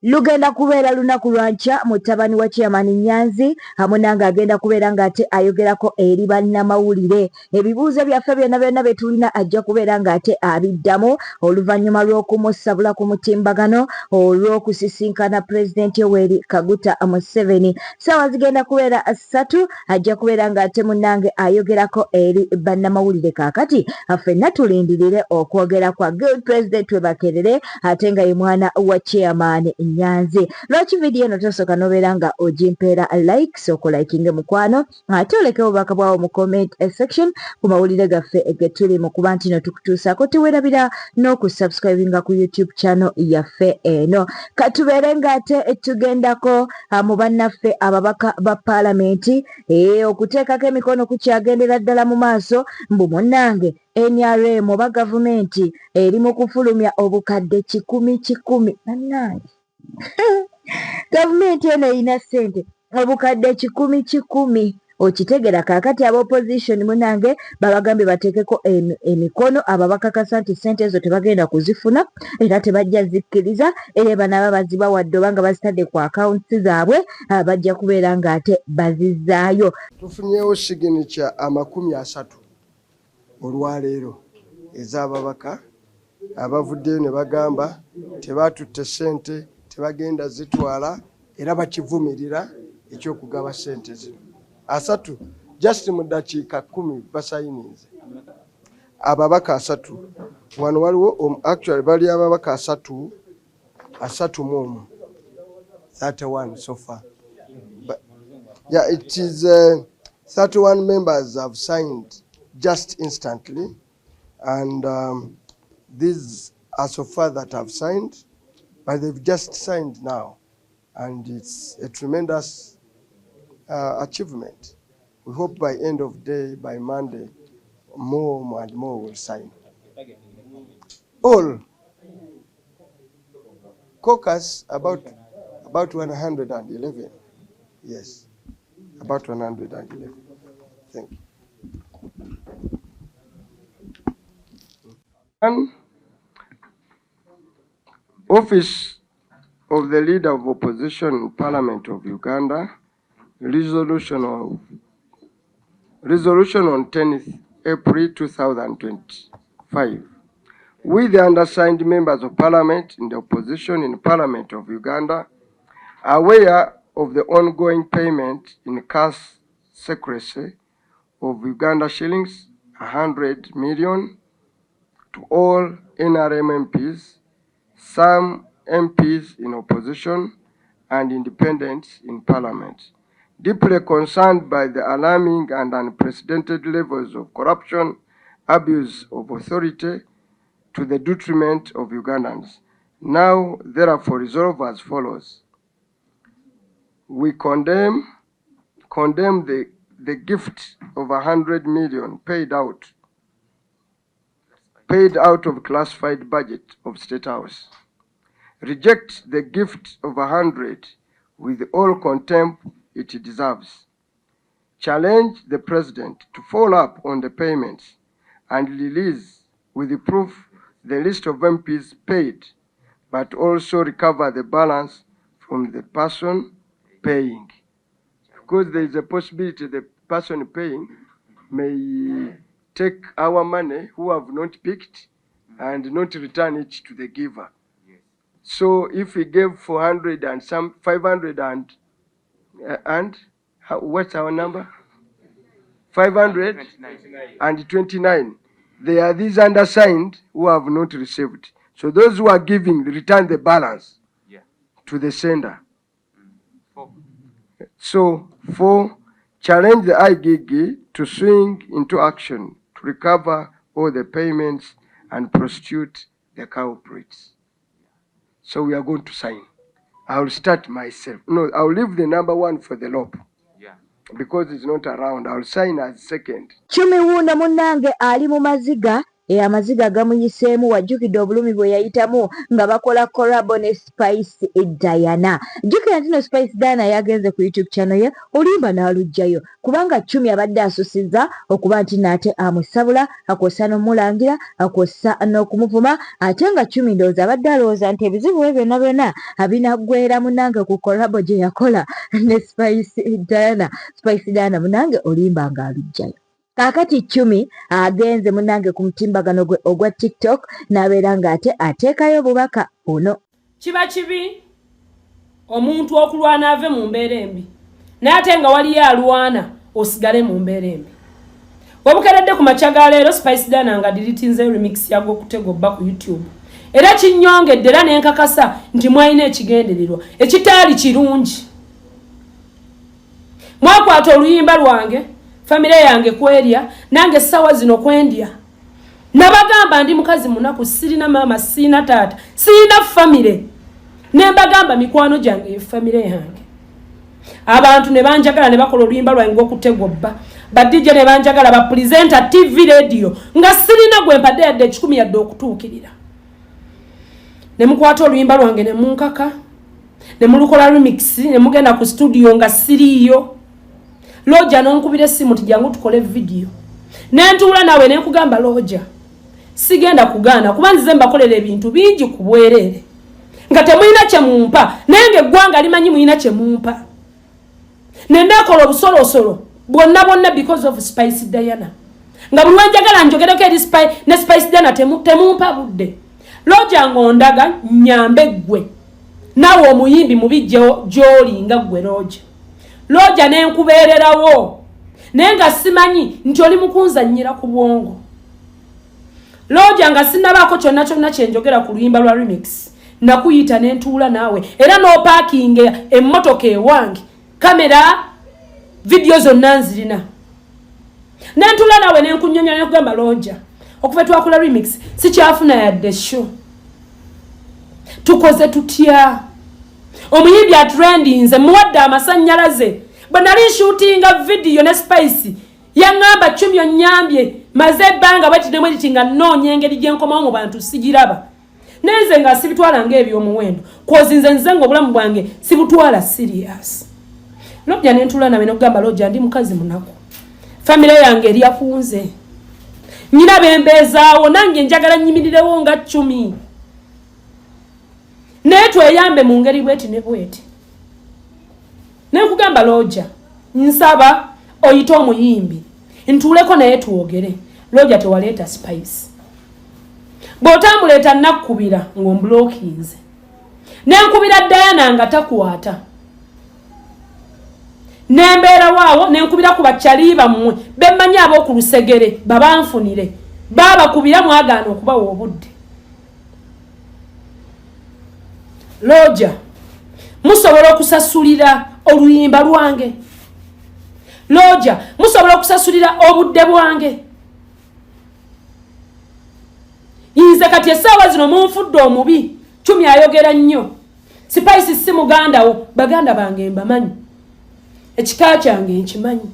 Lugenda kubeera lunaku lwankya mutabani wa chairman Nyanzi hamunanga agenda kubeera ngate ayogerako eri bannamawulire ebibuuzo byaffe byonna betulina ajja kubeera ngate abiddamu oluvannyuma lw'okumusabula ku mutimbagano olw'okusisinkana President Yoweri Kaguta Museveni. Ssaawa zigenda kubeera 3 ajja kubeera ngate munnange ayogerako eri bannamawulire. Kaakati ffenna tulindirire okwogera kwa Good President Webakerere ate nga ye mwana wa chairman Nyanzi. Lwaki video eno tosooka nobeera nga ogimpeera like, sooka likinge mukwano ate olekeo obubaka bwawo mu comment section ku mawulire gaffe ge tuli mu kuba nti no tukutuusaako teweerabira n'okusubscribinga ku YouTube channel yaffe eno. Katubeere ng'ate tugendako mu bannaffe ababaka ba paalamenti okuteekako emikono kukyagendera ddala mu maaso mbu munnange NRM oba gavumenti eri mu kufulumya obukadde 100 bannange. Gavumenti eno erina ssente obukadde 100 okitegera. Kaakati aba opposition munange babagambye bateekeko emikono ababakakasa nti ssente ezo tebagenda kuzifuna era tebajja zikkiriza era banaba bazibawadde oba nga bazitadde ku akawunti zaabwe bajja kubeera ng'ate bazizaayo. Tufunyewo signature 30 olwaleero ez'ababaka abavuddeyo ne bagamba tebatutte ssente tebagenda zitwala era bakivumirira ekyokugaba ssente zino. 3 just mu ddakiika 10 basayininze ababaka 3 wano waliwo actually bali ababaka 3 mu 31 so far. But, yeah, it is 31 members have signed just instantly and these are so far that have signed, but they've just signed now and it's a tremendous achievement. We hope by end of day, by Monday, more and more will sign. All caucus about 111. Yes, about 111. Thank you. And Office of the Leader of Opposition in Parliament of Uganda, resolution on 10th April 2025. We, the undersigned members of Parliament in the opposition in Parliament of Uganda, are aware of the ongoing payment in cash secrecy of Uganda shillings 100 million to all NRM MPs, some MPs in opposition and independents in Parliament. Deeply concerned by the alarming and unprecedented levels of corruption, abuse of authority to the detriment of Ugandans. Now, therefore, resolve as follows. We condemn the gift of 100 million paid out of classified budget of State House. Reject the gift of 100 with all contempt it deserves. Challenge the President to follow up on the payments and release with the proof the list of MPs paid, but also recover the balance from the person paying. Because there is a possibility the person paying may take our money who have not picked and not return it to the giver. So if we gave 400 and some 500 and what's our number? 529. There are these undersigned who have not received. So those who are giving return the balance to the sender. So 4, challenge the IGG to swing into action to recover all the payments and prosecute the culprits. So we are going to sign. I will start myself. No, I will leave the number 1 for the lob. Because it's not around. I will sign as second. Chumi wuno munnange ali mu maziga amaziga gamuyiseemu wajjukidde obulumi bwe yayitamu nga bakola collabo ne spicediana. Jjukira nti no spicediana yagenze ku YouTube channel ye oluyimba n'alugjayo kubanga Chumi abadde asusizza okuba nti naate amusabula akosa n'omulangira akosa n'okumuvuma ate nga Chumi ndowooza abadde alowooza nti ebizibu bye byonna byonna abinaggwera munange ku collabo gye yakola ne spicediana munange oluyimba ng'alugjayo. Kaakati Chumi agenze munange ku mutimbagano gwe ogwa TikTok n'abeera ng'ate ateekayo obubaka buno. Kiba kibi omuntu okulwana ave mu mbeera embi naye ate nga waliyo alwana osigale mu mbeera embi. Wabukeredde ku makya ga leero spicediana nga dilitinze remix ya gwokutesong ku YouTube. Era kinnyongedde era n'enkakasa nti mwalina ekigendererwa ekitaali kirungi. Mwakwata oluyimba lwange famire yange kwerya nange sawa zino kwendya. Nabagamba ndi mukazi munaku sirina mama sina tata sina famire. Nembagamba mikwano gyange famire yange. Abantu ne banjagala ne bakola oluyimba lwange gwokutesong ba DJ ne banjagala ba presenter TV radio nga sirina gwe mpadde yadde 10 yadde okutuukirira. Ne mukwata oluyimba lwange ne munkaka ne mulukola remix ne mugenda ku studio nga siriyo. Loja nonkubira simu tijangu tukole video. Nentuula nawe nekugamba Loja. Sigenda kugaana kuba nzize mbakolera ebintu bingi kubwerere. Nga temuyina kye mumpa nenge gwanga limanyi muyina kye mumpa. Nendakola obusolosolo bonna because of spicediana. Nga buli wanjagala njogereko eri spicediana temumpa budde. Loja ngondaga nyambe gwe. Nawe omuyimbi mubi gy'oli nga gwe Loja. Loja nenkubeererawo nenga simanyi nti oli mukunzannyira ku bwongo. Loja nga sinnabaako kyonna kyenjogera ku luyimba lwa remix nakuyita nentuula naawe era no parking emmotoka ewange kamera video zonna nzirina nentuula naawe nenkunyonyola nekugamba Loja okuva twakula remix sikyafuna yadde show tukoze tutya. Omuyimbi atrendinze muwadde amasannyalaze banali shootinga video ne spice yangamba Chumi onyambye maze banga bati ne mweditinga nonye engeri gyenkomawo mu bantu sigiraba neze nga sibitwala ng'ebyo omuwendo kozinze nzengo obulamu bwange sibutwala serious. Loja nentula nawe nokugamba Loja ndi mukazi munaku family yange eri yakunze nyina bembezaawo nange njagala nnyimirirewo nga Chumi netu eyambe mu ngeri bweti ne bweti. Nekugamba Loja nsaba oyite omuyimbi ntuleko naye tuwogere. Loja tewaleeta spice bw'otamuleta nakkubira ng'omblokinze nenkubira Diana nga takwata nembeera waawo nenkubira ku bakyali bammwe bemmanyi ab'oku lusegere babanfunire babakubira mwagaana okubawa obudde. Loja musobola okusasulira oluyimba lwange. Loja musobola okusasulira obudde bwange. Inze kati essaawa zino munfudde omubi Chumi ayogera nnyo Spice si muganda wo baganda bange mbamanyi ekika kyange nkimanyi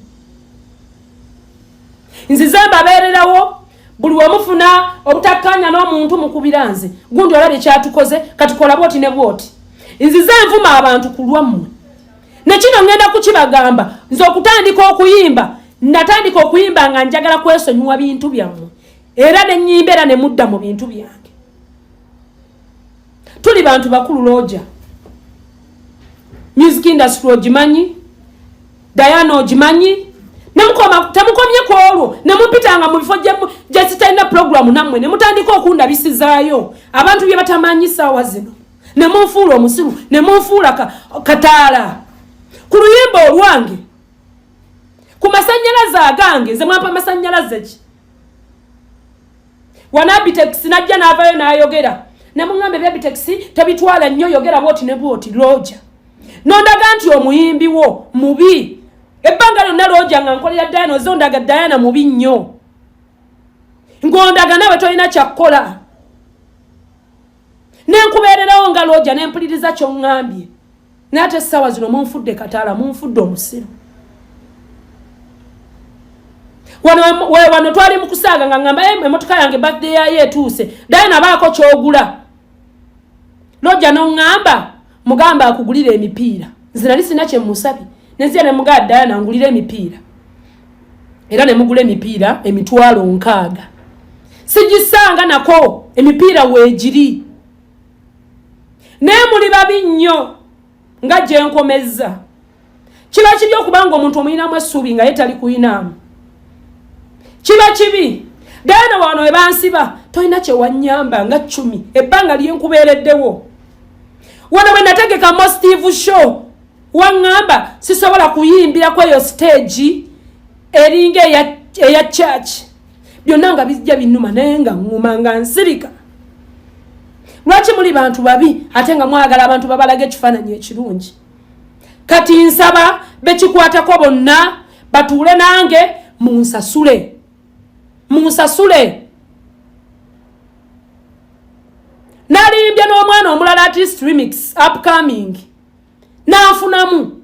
nzize mbabeererawo buli wamufuna obutakkaanya n'omuntu mukubira nze gundi olabye kyatukoze katukola bwoti ne bwoti nzize nvuma abantu ku lwammwe nekino ngenda kukibagamba nze okutandika okuyimba natandika okuyimba nga njagala kwesonyiwa bintu byammwe era nenyimba era ne mudda mu bintu byange. Tuli bantu bakulu Loja music industry ogimanyi Diana ogimanyi temukomye ku olwo nemupitanga mu bifo gye sitalina programu nammwe nemutandika okundabisizaayo abantu bye batamanyi ssaawa zino nemunfuula omusiru nemunfuula kataala ku luyimba olwange ku masannyalaze agange nze mwampa masannyalaze ki wanabitex najja n'avayo n'ayogera nemuŋŋambe byabitex tebitwala nnyo yogera bwoti ne bwoti Loja nondaga nti omuyimbi wo mubi ebbanga lyonna Loja nga nkolera Diana ozondaga Diana mubi nnyo ngondaga nawe tolina kyakkola nenkubeererawo nga Loja nempuliriza ky'oŋŋambye n'ate essaawa zino munfudde kataala munfudde omusiru wano twali mukusaga nga ngamba emotoka yange birthday yaye etuuse Diana baako kyogula Lojja no ngamba mugamba akugulira emipiira nzira lisina kye musabi nenzia ne mugada Diana ngulira emipiira era ne mugula emipiira emitwalo 6 sijisanga nako emipiira wejiri ne muli babi nnyo nga je nkomeza kiba kibi okubanga omuntu omuyina mu essuubi nga yetali kuyinamu kiba kibi Diana wano ebansiba toyina kye wanyamba nga Chumi ebbanga lyenkubeereddewo wano bwe nategeka mo Steve show wangamba sisobola kuyimbira kwa yo stage eringe ya church byonna nga bijja binnuma naye nga ngumanga nsirika lwaki muli bantu babi ate nga mwagala abantu babalaga ekifaananyi ekirungi kati nsaba bekikwatako bonna batuule nange munsasule nalimbye n'omwana omulala artist remix upcoming nanfunamu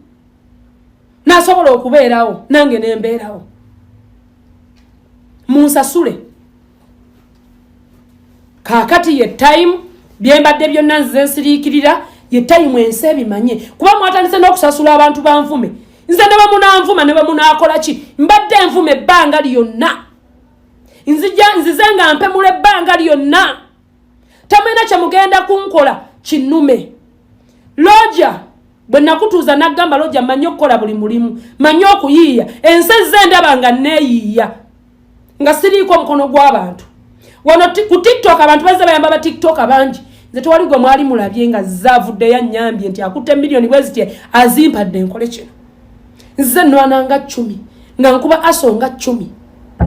nasobola okubeerawo nange nembeerawo munsasule kakati ye time byembadde byonna nze nsiriikirira ye time ensi ebimanye kuba mwatandise n'okusasula abantu banvume nze ne bamunanvuma ne bamunakola ki mbadde envume ebbanga lyonna nzize nga mpemula ebbanga lyonna tamwena kye mugenda kunkola kinnume Lojja bwe nakutuuza nagamba Lojja manyi okukola buli mulimu manyi okuyiiya ensi ze ndaba nga neeyiiya nga siriiko omukono gw'abantu wano ku TikTok abantu bazze bayamba ba TikTok abangi nze tewali gwe mwali mulabye nga zavudde yannyambye nti akutte miliyoni bweziti azimpadde enkole kino nze nwananga Chumi nga nkuba aso nga Chumi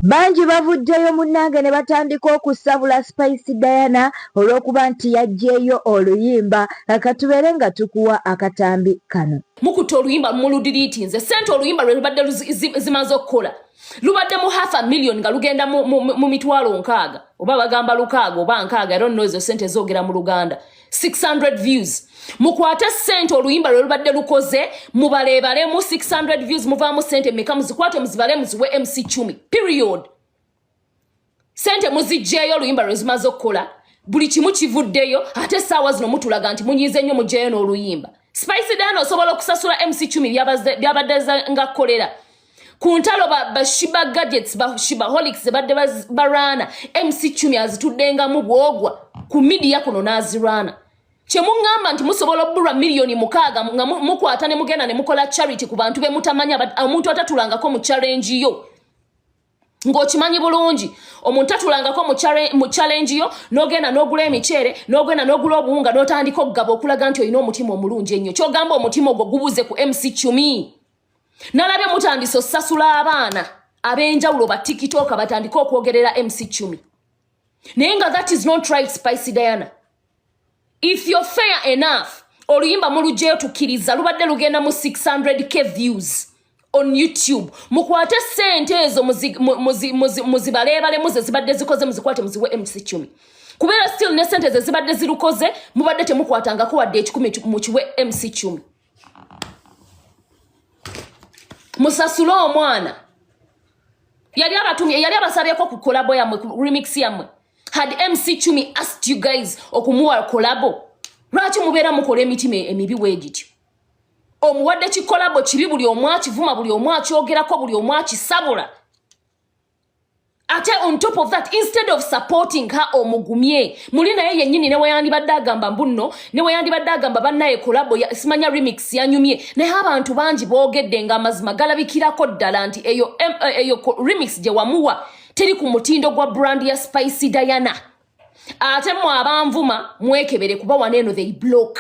bangi bavuddeyo munnange ne batandika okusabula Spice Diana olw'okuba nti yaggyeyo oluyimba akatubeere nga tukuwa akatambi kano mukuta oluyimba muludiriitinze sente oluyimba lwe lubadde zimaze okukola lubadde mu $500,000 nga lugenda mu mitwalo 6 oba bagamba 6 oba 6 I don't know ezo sente zoogera mu Uganda 600 views mukwate sente oluyimba lwe lubadde lukoze mubaleebale mu 600 views muvaamu sente meka muzikwate muzibale muziwe MC Chumi period sente muzijjeeyo oluyimba lwe zimaze okukola buli kimu kivuddeyo ate essaawa zino mutulaga nti munyiize nnyo mugjeeyo n'oluyimba Spice Diana osobola okusasula MC Chumi byabadde nga kolera ku ntalo bashiba gadgets bashibaholics badde barana MC Chumi azituddengamu bwogwa ku media kuno n'azirana kyemungamba nti musobola obbulwa miliyoni 6 nga mukwata ne mugenda ne mukola charity ku bantu be mutamanya omuntu atatulangako mu challenge yo ng'okimanyi bulungi omuntu atulangako mu challenge yo n'ogenda n'ogula emicere n'ogenda n'ogula obuwunga n'otandika okugaba okulaga nti olina omutima omulungi ennyo kyogamba omutima ogwo gubuze ku MC Chumi nalabye mutandise osasula abaana ab'enjawulo ba TikTok batandika okwogerera MC Chumi naye nga that is not right Spice Diana if you're fair enough oluyimba mulugyeyo tukkiriza lubadde lugenda mu 600k views on YouTube mukwate sente ezo muzibaleebale muze zibadde zikoze muzikwate muziwe MC Chumi kubeera still ne sente ze zibadde zirukoze mubadde temukwatangako wadde 10 mukiwe MC Chumi musasule omwana yali abasabyeko ku kolabo yamwe ku remix yamwe had MC Chumi asked you guys okumuwa kolabo lwaki mubeera mukola emitima emibi weegityo omuwadde kikolabo kibi buli omu akivuma buli omu akyogerako buli omu akisabula ate on top of that instead of supporting her omugumye muli naye yennyini ne weyandibadde agamba mbunno ne weyandibadde agamba bannaye kolabo simanya remix yanyumye naye abantu bangi boogedde nga amazima galabikirako ddala nti eyo remix gye wamuwa teri ku mutindo gwa brand ya Spice Diana ate mu abanvuma mwekebere kuba waneeno they block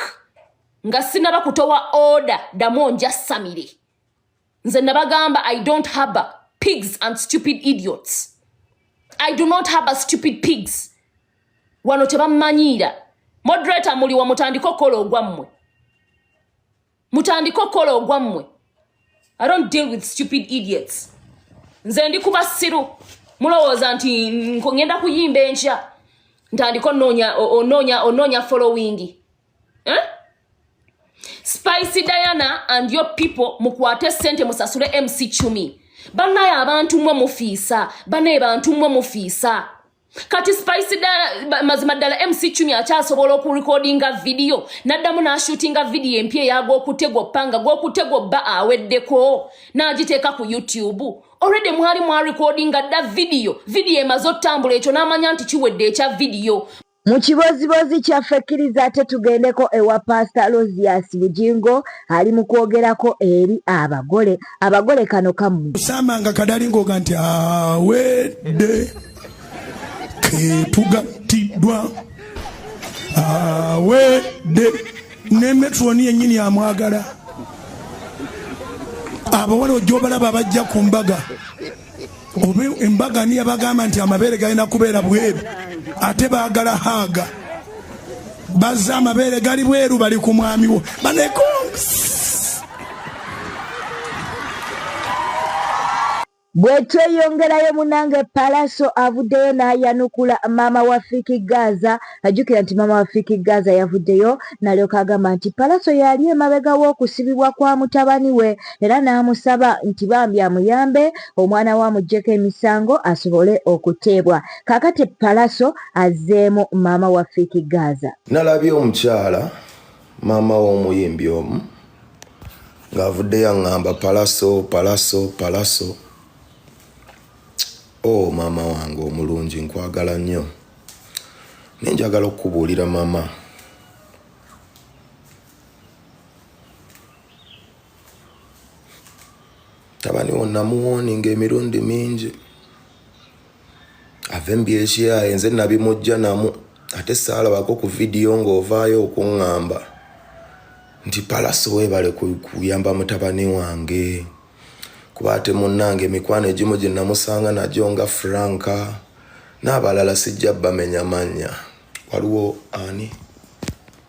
nga sinaba kutowa order damonja samire nze nabagamba I don't harbor pigs and stupid idiots I do not harbor stupid pigs wano tebammanyiira moderator muli wa mutandiko kola ogwammwe I don't deal with stupid idiots nze ndi kuba siru mulowooza nti ngenda kuyimba enkya ntandika onoonya following Spice Diana and your people mukwate sente musasule MC Chumi Banaye abantu mwe mufiisa, banaye bantu mwe mufiisa. Kati spicediana mazima ddala MC Chumi akyasobola okurecordinga video naddamu n'ashootinga video empya ya gwokutesong panga gwokutesong bba aweddeko n'agiteeka ku YouTube. Already mwali recordinga dda video emaze ottambula ekyo n'amanya nti kiwedde ekya video. Mu kibozibozi kyaffe kkiriza ate tugendeko ewa Pastor Rosias Bujingo ali mu kwogerako eri abagole kano kamu samanga kadali ngoga nti awedde ketugattidwa awedde ne Metroni yennyini amwagala abawala ojjobalaba abajja ku mbaga oba embaga niyo bagamba nti amabeere galina kubeera bweru ate baagala haaga bazza amabeere gali bweru bali ku mwami wo baneko bwetweyongerayo munange Palaso avuddeyo n'ayanukula maama wa Fiki Gaza. Ajjukira nti maama wa Fiki Gaza yavuddeyo n'alyoka agamba nti Palaso yali emabega w'okusibibwa kwa mutabani we era n'amusaba nti Bambi amuyambe omwana we amuggyeko emisango asobole okuteebwa. Kaakati Palaso azzeemu maama wa Fiki Gaza. Nalabye omukyala maama w'omuyimbi omu ng'avuddeyo aŋŋamba Palaso. Oh mama wange omulungi nkwagala nnyo. Nenjagala okubuulira mama. Tabani wonna muwoninga emirundi mingi. Ave mbyekya enze nabimujja namu ate saalabako ku video ng'ovaayo okuŋŋamba nti Palaso weebale kuyamba mutabani wange. Kuba ate munnange emikwano egimu gye namusanga nagyo nga Franka n'abalala sijja bamenya mannya. Waliwo ani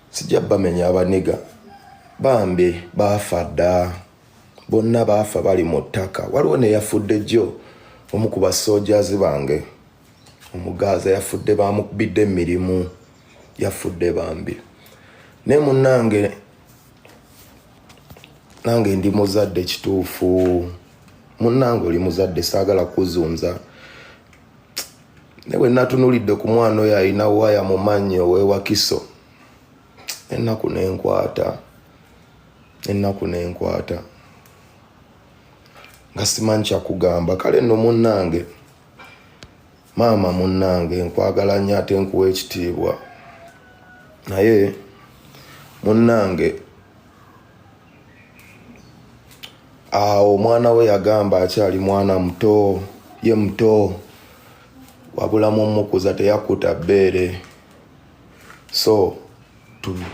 sijja bamenya abaniga. Bambi baafa dda, bonna baafa bali mu ttaka. Waliwo ne yafudde jjo omu ku basoojazi bange omugaza yafudde bamukubidde emirimu yafudde Bambi. Ne munnange nange ndi muzadde kituufu. Munnange oli muzadde saagala kuzunza. Newe natunulidde ku mwana oyo alina waya mu mannyo w'ewakiso. Ennaku n'enkwata. Nga simanyi kyakugamba. Kale nno munnange, maama munnange nkwagala nnyo ate nkuwa ekitiibwa. Naye munnange omwana we yagamba akyali mwana muto, ye muto wabulamu omukuza teyakuta bbeere. So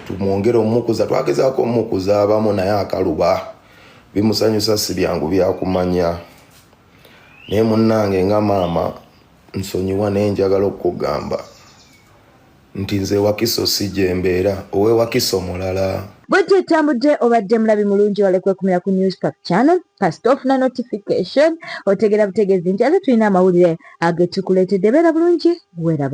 tumwongere omukuza, twagezaako omukuza abamu naye akaluba bimusanyusa si byangu byakumanya. Naye munnange nga maama nsonyiwa naye njagala okugamba nti nze Wakiso si gye mbeera, owe Wakiso mulala. Bwete tambudde obadde mulabi mulungi walekwekumira ku Newspark channel. Kasita ofuna notification otegera butegeezi nti ate tulina amawulire agetukuleetedde. Beera bulungi, weraba.